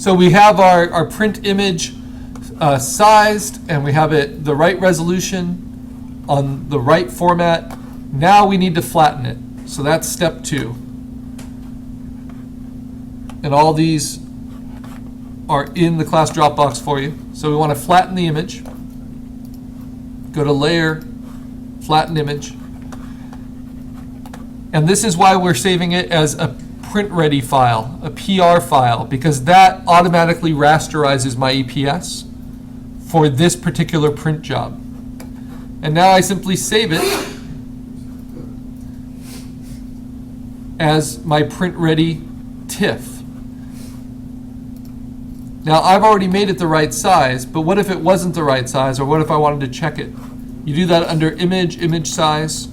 So we have our print image sized, and we have it the right resolution on the right format. Now we need to flatten it. So that's step 2. And all these are in the class Dropbox for you. So we want to flatten the image. Go to Layer, Flatten Image. And this is why we're saving it as a print ready file, a PR file, because that automatically rasterizes my EPS for this particular print job. And now I simply save it as my print ready TIFF. Now I've already made it the right size, but what if it wasn't the right size, or what if I wanted to check it? You do that under Image, Image Size.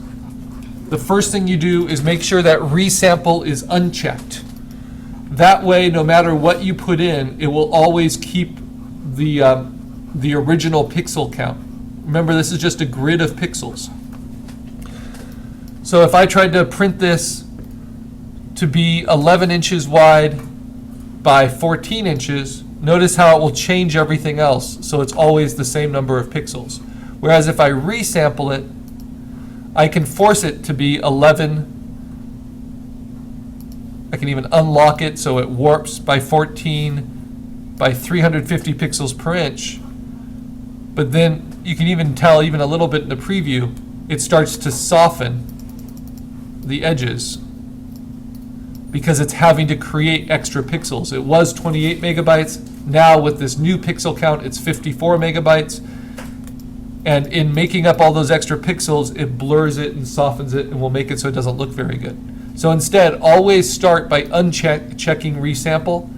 The first thing you do is make sure that resample is unchecked. That way, no matter what you put in, it will always keep the original pixel count. Remember, this is just a grid of pixels. So if I tried to print this to be 11 inches wide by 14 inches, notice how it will change everything else, so it's always the same number of pixels. Whereas if I resample it, I can force it to be 11. I can even unlock it so it warps by 14 by 350 pixels per inch. But then you can even tell, even a little bit in the preview, it starts to soften the edges because it's having to create extra pixels. It was 28 megabytes. Now with this new pixel count, it's 54 megabytes. And in making up all those extra pixels, it blurs it and softens it and will make it so it doesn't look very good. So instead, always start by checking resample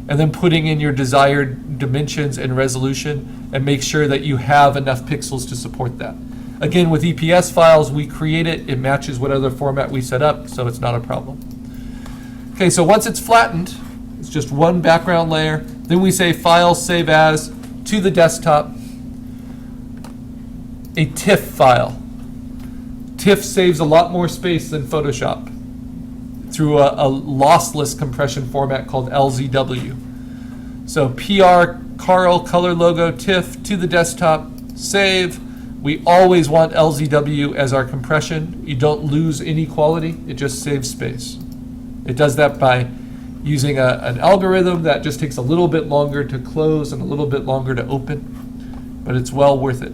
and then putting in your desired dimensions and resolution, and make sure that you have enough pixels to support that. Again, with EPS files, we create it, it matches whatever format we set up, so it's not a problem. Okay, so once it's flattened, it's just one background layer. Then we say File, Save As, to the desktop. A TIFF file. TIFF saves a lot more space than Photoshop through a lossless compression format called LZW. So PR, Carl, color logo, TIFF, to the desktop, save. We always want LZW as our compression. You don't lose any quality, it just saves space. It does that by using an algorithm that just takes a little bit longer to close and a little bit longer to open, but it's well worth it.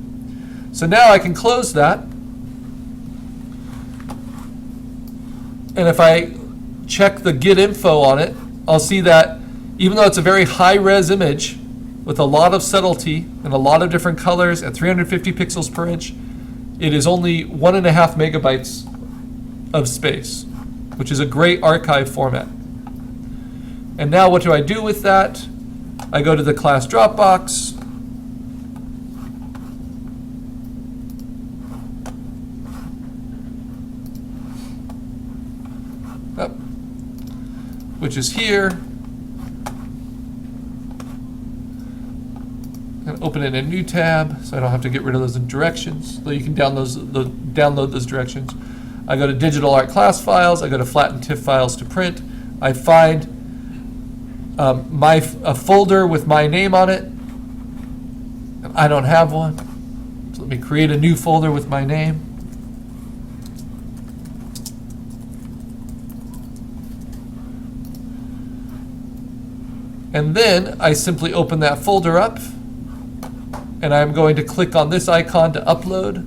So now I can close that. And if I check the Get Info on it, I'll see that even though it's a very high-res image with a lot of subtlety and a lot of different colors at 350 pixels per inch, it is only 1.5 megabytes of space, which is a great archive format. And now what do I do with that? I go to the class Dropbox. Which is here. And open it in a new tab so I don't have to get rid of those directions. So you can download those directions. I go to Digital Art Class Files. I go to Flatten TIFF Files to print. I find a folder with my name on it. I don't have one. So let me create a new folder with my name. And then I simply open that folder up, and I'm going to click on this icon to upload,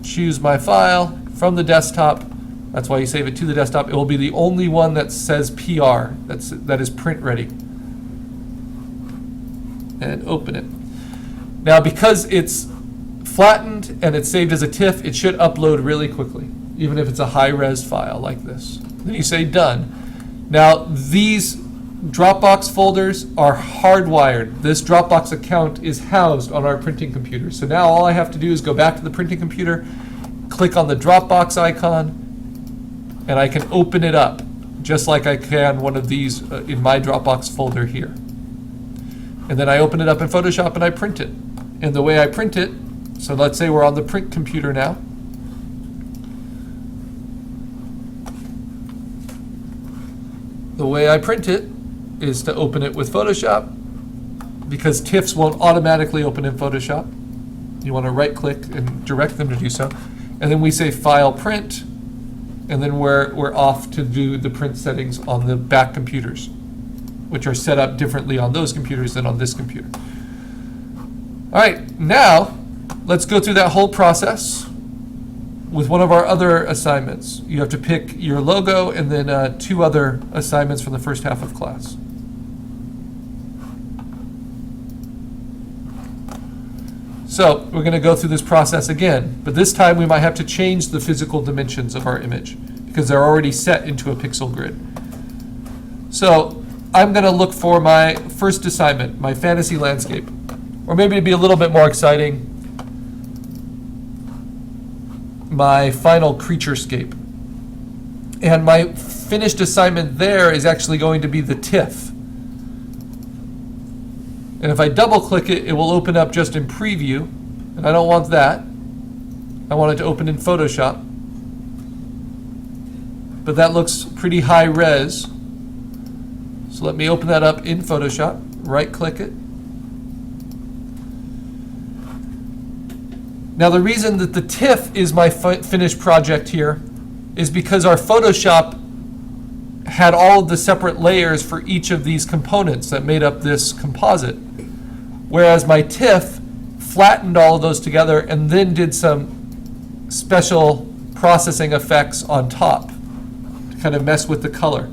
choose my file from the desktop. That's why you save it to the desktop. It will be the only one that says PR, that is print ready. And open it. Now because it's flattened and it's saved as a TIFF, it should upload really quickly, even if it's a high-res file like this. Then you say done. Now these Dropbox folders are hardwired. This Dropbox account is housed on our printing computer. So now all I have to do is go back to the printing computer, click on the Dropbox icon, and I can open it up just like I can one of these in my Dropbox folder here. And then I open it up in Photoshop and I print it. And the way I print it, so let's say we're on the print computer now. The way I print it is to open it with Photoshop, because TIFFs won't automatically open in Photoshop. You want to right click and direct them to do so. And then we say File, Print, and then we're off to do the print settings on the back computers, which are set up differently on those computers than on this computer. All right, now let's go through that whole process with one of our other assignments. You have to pick your logo and then 2 other assignments from the first half of class. So we're going to go through this process again, but this time we might have to change the physical dimensions of our image because they're already set into a pixel grid. So I'm going to look for my first assignment, my fantasy landscape, or maybe to be a little bit more exciting, my final creaturescape. And my finished assignment there is actually going to be the TIFF. And if I double click it, it will open up just in preview, and I don't want that. I want it to open in Photoshop. But that looks pretty high res. So let me open that up in Photoshop, right click it. Now the reason that the TIFF is my finished project here is because our Photoshop had all of the separate layers for each of these components that made up this composite. Whereas my TIFF flattened all of those together and then did some special processing effects on top to kind of mess with the color.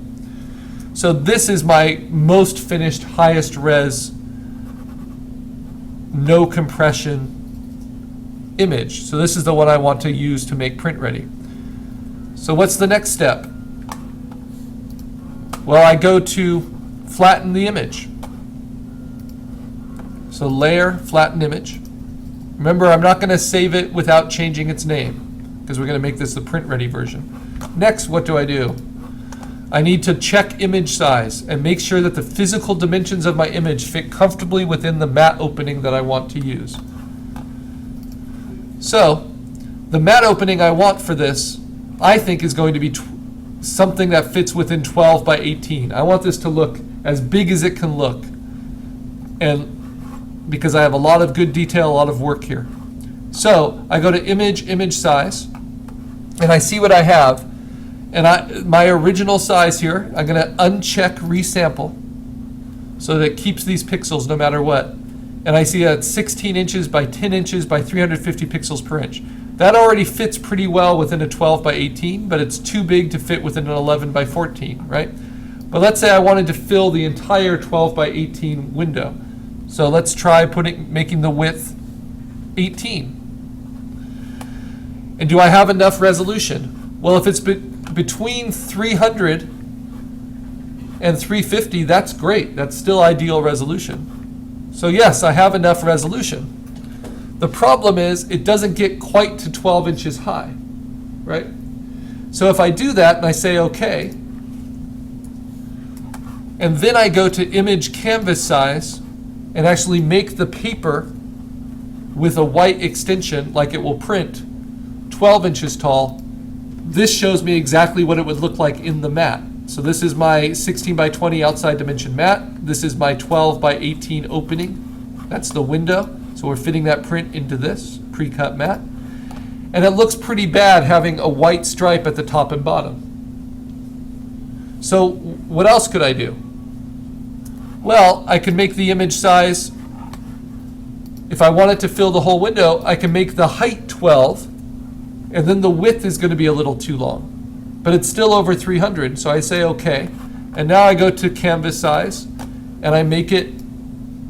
So this is my most finished, highest res, no compression image. So this is the one I want to use to make print ready. So what's the next step? Well, I go to flatten the image. So layer, flatten image. Remember, I'm not going to save it without changing its name because we're going to make this the print ready version. Next, what do? I need to check image size and make sure that the physical dimensions of my image fit comfortably within the matte opening that I want to use. So the matte opening I want for this, I think, is going to be something that fits within 12 by 18. I want this to look as big as it can look, and because I have a lot of good detail, a lot of work here. So I go to image size, and I see what I have. And my original size here, I'm going to uncheck resample so that it keeps these pixels no matter what. And I see it's 16 inches by 10 inches by 350 pixels per inch. That already fits pretty well within a 12 by 18, but it's too big to fit within an 11 by 14, right? But let's say I wanted to fill the entire 12 by 18 window. So let's try making the width 18. And do I have enough resolution? Well, if it's between 300 and 350, that's great. That's still ideal resolution. So yes, I have enough resolution. The problem is it doesn't get quite to 12 inches high, right? So if I do that and I say OK, and then I go to image canvas size and actually make the paper with a white extension like it will print 12 inches tall, this shows me exactly what it would look like in the matte. So this is my 16 by 20 outside dimension matte. This is my 12 by 18 opening. That's the window. So we're fitting that print into this pre-cut matte. And it looks pretty bad having a white stripe at the top and bottom. So what else could I do? Well, I could make the image size, if I wanted to fill the whole window, I can make the height 12, and then the width is going to be a little too long. But it's still over 300, so I say OK. And now I go to canvas size, and I make it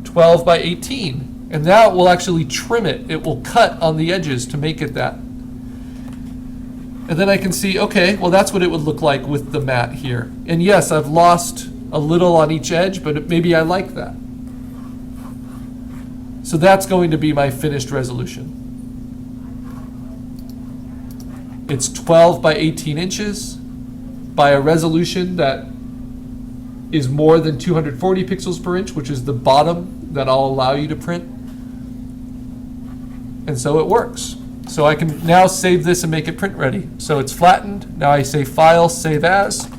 12 by 18. And now it will actually trim it. It will cut on the edges to make it that. And then I can see, OK, well, that's what it would look like with the matte here. And yes, I've lost a little on each edge, but maybe I like that. So that's going to be my finished resolution. It's 12 by 18 inches by a resolution that is more than 240 pixels per inch, which is the bottom that I'll allow you to print. And so it works. So I can now save this and make it print ready. So it's flattened. Now I say File, Save As.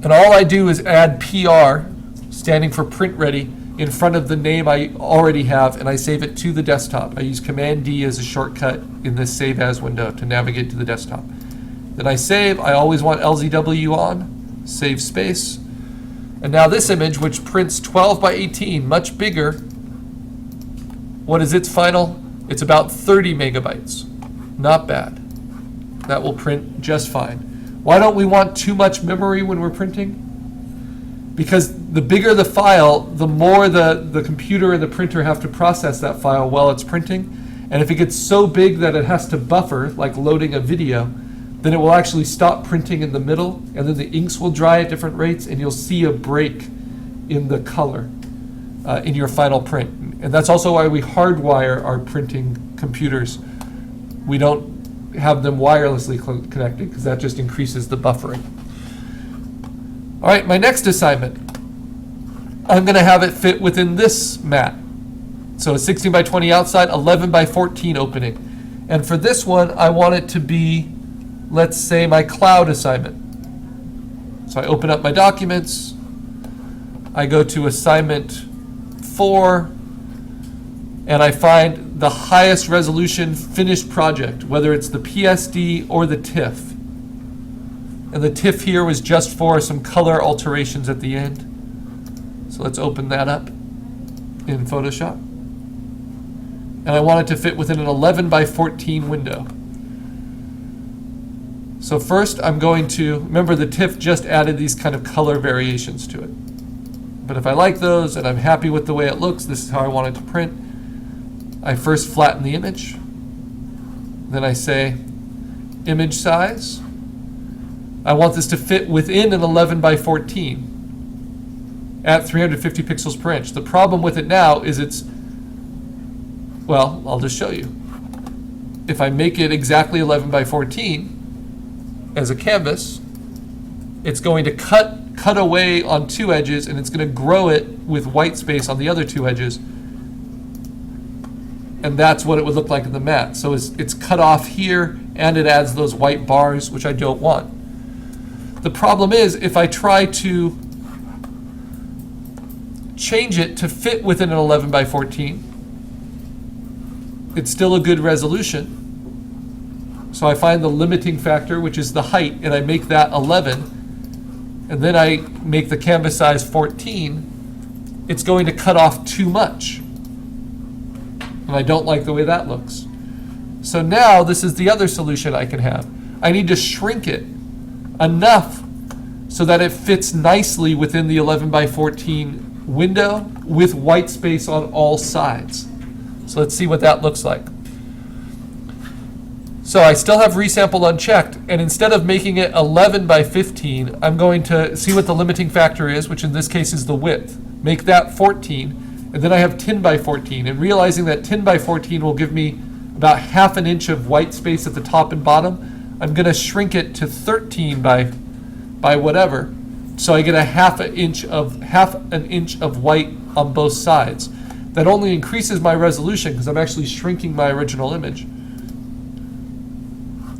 And all I do is add PR, standing for print ready, in front of the name I already have, and I save it to the desktop. I use Command D as a shortcut in this Save As window to navigate to the desktop. Then I save. I always want LZW on, save space. And now this image, which prints 12 by 18, much bigger, what is its final? It's about 30 megabytes. Not bad. That will print just fine. Why don't we want too much memory when we're printing? Because the bigger the file, the more the computer and the printer have to process that file while it's printing. And if it gets so big that it has to buffer, like loading a video, then it will actually stop printing in the middle, and then the inks will dry at different rates, and you'll see a break in the color in your final print. And that's also why we hardwire our printing computers. We don't have them wirelessly connected, because that just increases the buffering. All right, my next assignment, I'm going to have it fit within this mat. So a 16 by 20 outside, 11 by 14 opening. And for this one, I want it to be, let's say, my cloud assignment. So I open up my documents, I go to assignment 4, and I find the highest resolution finished project, whether it's the PSD or the TIFF. And the TIFF here was just for some color alterations at the end. So let's open that up in Photoshop. And I want it to fit within an 11 by 14 window. So first I'm going to, remember the TIFF just added these kind of color variations to it. But if I like those and I'm happy with the way it looks, this is how I want it to print. I first flatten the image. Then I say image size. I want this to fit within an 11 by 14 at 350 pixels per inch. The problem with it now is well, I'll just show you. If I make it exactly 11 by 14 as a canvas, it's going to cut away on two edges, and it's going to grow it with white space on the other two edges. And that's what it would look like in the mat. So it's cut off here, and it adds those white bars, which I don't want. The problem is, if I try to change it to fit within an 11 by 14, it's still a good resolution. So I find the limiting factor, which is the height, and I make that 11, and then I make the canvas size 14, it's going to cut off too much. And I don't like the way that looks. So now this is the other solution I can have. I need to shrink it enough so that it fits nicely within the 11 by 14 window with white space on all sides. So let's see what that looks like. So I still have resample unchecked, and instead of making it 11 by 15, I'm going to see what the limiting factor is, which in this case is the width. Make that 14, and then I have 10 by 14, and realizing that 10 by 14 will give me about half an inch of white space at the top and bottom, I'm going to shrink it to 13 by whatever, so I get a half an inch of white on both sides. That only increases my resolution because I'm actually shrinking my original image.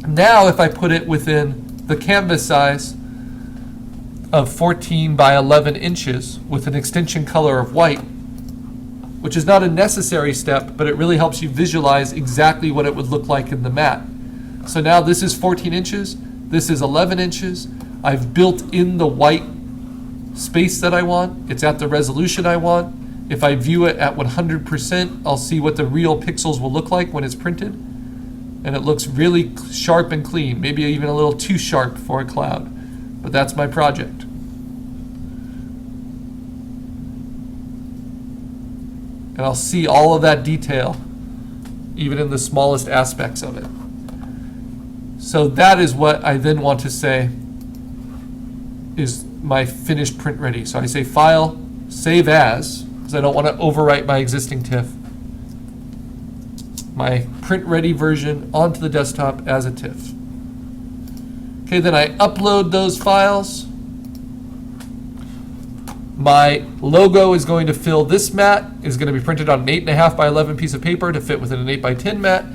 Now if I put it within the canvas size of 14 by 11 inches with an extension color of white, which is not a necessary step, but it really helps you visualize exactly what it would look like in the mat. So now this is 14 inches, this is 11 inches. I've built in the white space that I want. It's at the resolution I want. If I view it at 100%, I'll see what the real pixels will look like when it's printed. And it looks really sharp and clean, maybe even a little too sharp for a cloud. But that's my project. And I'll see all of that detail, even in the smallest aspects of it. So that is what I then want to say is my finished print ready. So I say File, Save As, because I don't want to overwrite my existing TIFF. My print ready version onto the desktop as a TIFF. Okay, then I upload those files. My logo is going to fill this mat, is going to be printed on an 8.5 by 11 piece of paper to fit within an 8 by 10 mat.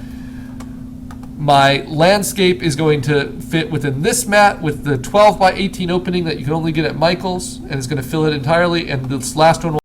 My landscape is going to fit within this mat with the 12 by 18 opening that you can only get at Michael's, and it's going to fill it entirely. And this last one will